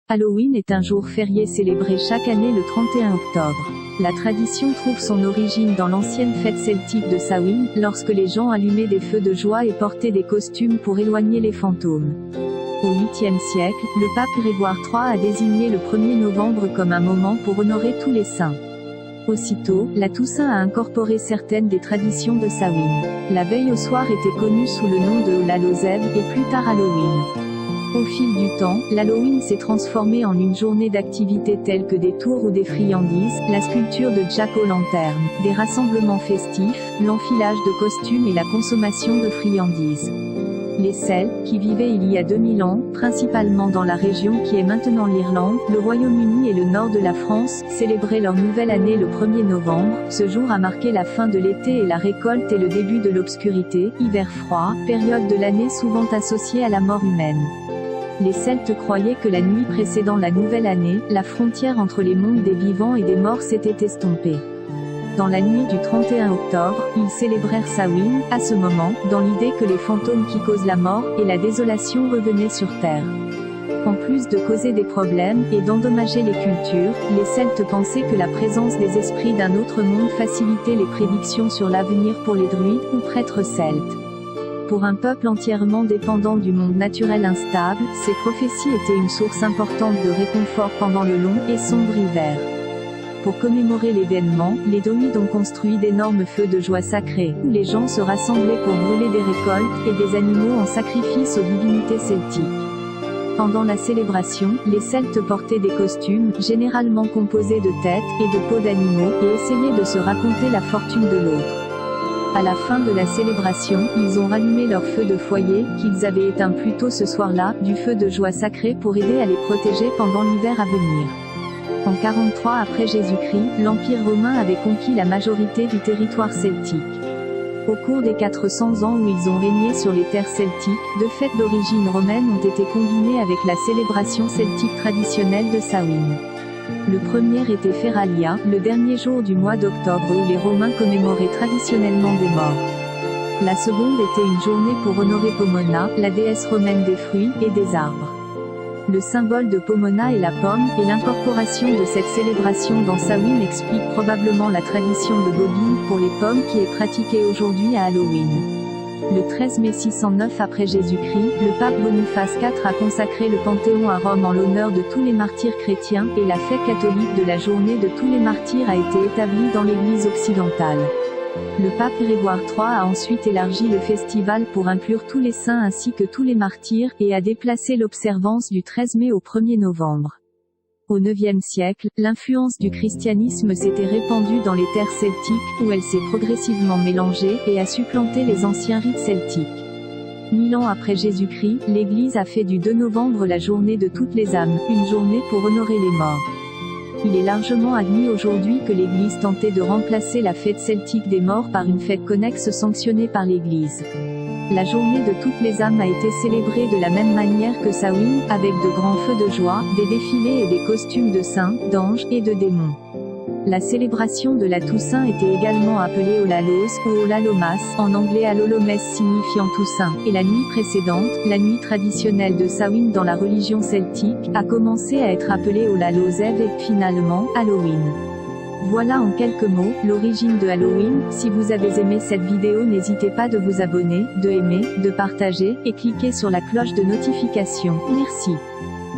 Halloween est un jour férié célébré chaque année le 31 octobre. La tradition trouve son origine dans l'ancienne fête celtique de Samhain, lorsque les gens allumaient des feux de joie et portaient des costumes pour éloigner les fantômes. Au 8e siècle, le pape Grégoire III a désigné le 1er novembre comme un moment pour honorer tous les saints. Aussitôt, la Toussaint a incorporé certaines des traditions de Samhain. La veille au soir était connue sous le nom de Halloween et plus tard Halloween. Au fil du temps, l'Halloween s'est transformé en une journée d'activités telles que des tours ou des friandises, la sculpture de jack-o'-lanterne, des rassemblements festifs, l'enfilage de costumes et la consommation de friandises. Les Celtes, qui vivaient il y a 2000 ans, principalement dans la région qui est maintenant l'Irlande, le Royaume-Uni et le nord de la France, célébraient leur nouvelle année le 1er novembre. Ce jour a marqué la fin de l'été et la récolte et le début de l'obscurité, hiver froid, période de l'année souvent associée à la mort humaine. Les Celtes croyaient que la nuit précédant la nouvelle année, la frontière entre les mondes des vivants et des morts s'était estompée. Dans la nuit du 31 octobre, ils célébrèrent Samhain, à ce moment, dans l'idée que les fantômes qui causent la mort et la désolation revenaient sur Terre. En plus de causer des problèmes et d'endommager les cultures, les Celtes pensaient que la présence des esprits d'un autre monde facilitait les prédictions sur l'avenir pour les druides ou prêtres celtes. Pour un peuple entièrement dépendant du monde naturel instable, ces prophéties étaient une source importante de réconfort pendant le long et sombre hiver. Pour commémorer l'événement, les druides ont construit d'énormes feux de joie sacrés, où les gens se rassemblaient pour brûler des récoltes et des animaux en sacrifice aux divinités celtiques. Pendant la célébration, les Celtes portaient des costumes, généralement composés de têtes et de peaux d'animaux, et essayaient de se raconter la fortune de l'autre. À la fin de la célébration, ils ont rallumé leur feu de foyer, qu'ils avaient éteint plus tôt ce soir-là, du feu de joie sacré pour aider à les protéger pendant l'hiver à venir. En 43 après Jésus-Christ, l'Empire romain avait conquis la majorité du territoire celtique. Au cours des 400 ans où ils ont régné sur les terres celtiques, deux fêtes d'origine romaine ont été combinées avec la célébration celtique traditionnelle de Samhain. Le premier était Feralia, le dernier jour du mois d'octobre où les Romains commémoraient traditionnellement des morts. La seconde était une journée pour honorer Pomona, la déesse romaine des fruits et des arbres. Le symbole de Pomona est la pomme, et l'incorporation de cette célébration dans Samhain explique probablement la tradition de bobine pour les pommes qui est pratiquée aujourd'hui à Halloween. Le 13 mai 609 après Jésus-Christ, le pape Boniface IV a consacré le Panthéon à Rome en l'honneur de tous les martyrs chrétiens, et la fête catholique de la journée de tous les martyrs a été établie dans l'Église occidentale. Le pape Grégoire III a ensuite élargi le festival pour inclure tous les saints ainsi que tous les martyrs, et a déplacé l'observance du 13 mai au 1er novembre. Au IXe siècle, l'influence du christianisme s'était répandue dans les terres celtiques, où elle s'est progressivement mélangée, et a supplanté les anciens rites celtiques. 1000 ans après Jésus-Christ, l'Église a fait du 2 novembre la journée de toutes les âmes, une journée pour honorer les morts. Il est largement admis aujourd'hui que l'Église tentait de remplacer la fête celtique des morts par une fête connexe sanctionnée par l'Église. La journée de toutes les âmes a été célébrée de la même manière que Samhain, avec de grands feux de joie, des défilés et des costumes de saints, d'anges et de démons. La célébration de la Toussaint était également appelée Olalos ou Olalomas, en anglais Allolomes signifiant Toussaint, et la nuit précédente, la nuit traditionnelle de Samhain dans la religion celtique, a commencé à être appelée Olalosev et, finalement, Halloween. Voilà en quelques mots, l'origine de Halloween. Si vous avez aimé cette vidéo, n'hésitez pas de vous abonner, de aimer, de partager, et cliquer sur la cloche de notification. Merci.